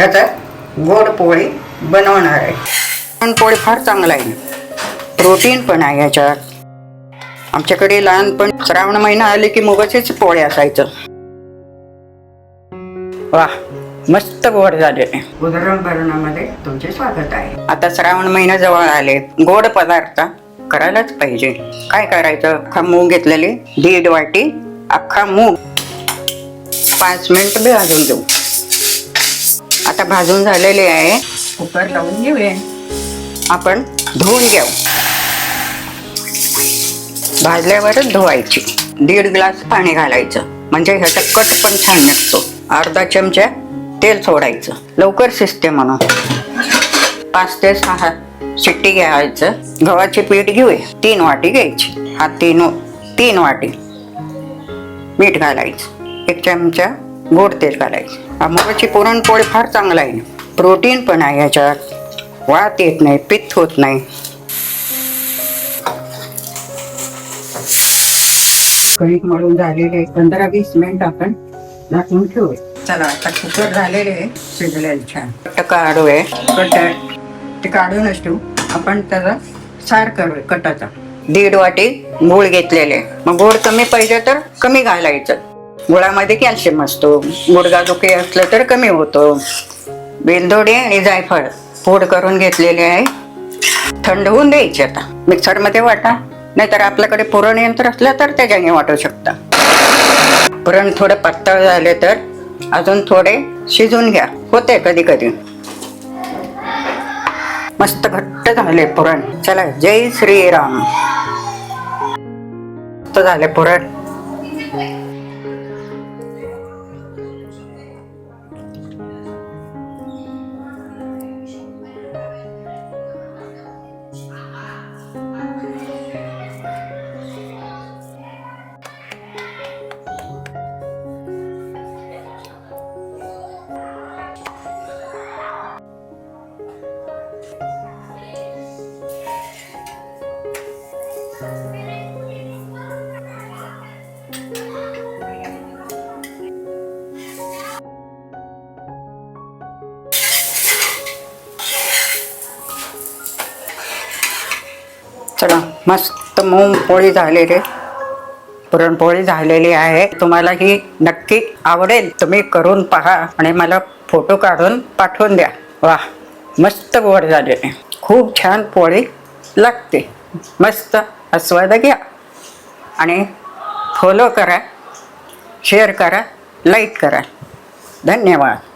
ह्याचा गोड पोळी बनवणार आहे. पण पोळी फार चांगला आहे, प्रोटीन पण आहे ह्याच्यात. आमच्याकडे लहानपण श्रावण महिना आले की मुगाचेच पोळे असायचं. वाह, मस्त गोड झालेले. उदरभरणामध्ये तुमचे स्वागत आहे. आता श्रावण महिना जवळ आले, गोड पदार्थ करायलाच पाहिजे. काय करायचं? अख्खा मूग घेतलेले 1.5 वाटी अख्खा मूग 5 मिनिट भाजून घेऊ. आता भाजून झालेले आहे. कुकर लावून घेऊया. आपण धुवून घेऊ. भाजल्यावरच धुवायची. 1.5 ग्लास पाणी घालायचं, म्हणजे ह्याचा कट पण छान निघतो. अर्धा चमचा तेल सोडायचं, लवकर शिजते म्हणून. 5 ते 6 शिट्टी घ्यायचं. गव्हाचे पीठ घेऊया, 3 वाटी घ्यायची. हा 3 वाटी मीठ घालायचं. 1 चमचा गोड तेल घालायचं. मुगाची पुरणपोळी फार चांगला आहे, प्रोटीन पण आहे ह्याच्यात. वात येत नाही, पित्त होत नाही. कणिक मळून झालेले 15-20 मिनिट आपण झाकून ठेवूया. चला, आता कुकर झालेले आहे, शिजलेले छान. कट काढूया. कट ते काढूनच ठेवू. आपण त्याचा सार करूया कटाचा. 1.5 वाटी गूळ घेतलेले. मग गोड कमी पाहिजे तर कमी घालायचं. गुळामध्ये कॅल्शियम असतो. गुडघादुखी असलं तर कमी होतो. वेलदोडे आणि जायफळ पूड करून घेतलेले आहे. थंड होऊन द्यायचे. आता मिक्सरमध्ये वाटा, नाहीतर आपल्याकडे पुरण यंत्र असलं तर त्याच्याने वाटू शकता. पुरण थोडं पातळ झाले तर अजून थोडे शिजून घ्या. होते कधी कधी. मस्त घट्ट झाले पुरण. चला, जय श्रीराम. मस्त झाले पुरण. चला, मस्त मूग पोळी झालेली, पुरणपोळी झालेली आहे. तुम्हाला ही नक्की आवडेल. तुम्ही करून पहा आणि मला फोटो काढून पाठवून द्या. वाह, मस्त गोड झालेले. खूप छान पोळी लागते. मस्त आस्वाद घ्या आणि फॉलो करा, शेअर करा, लाईक करा. धन्यवाद.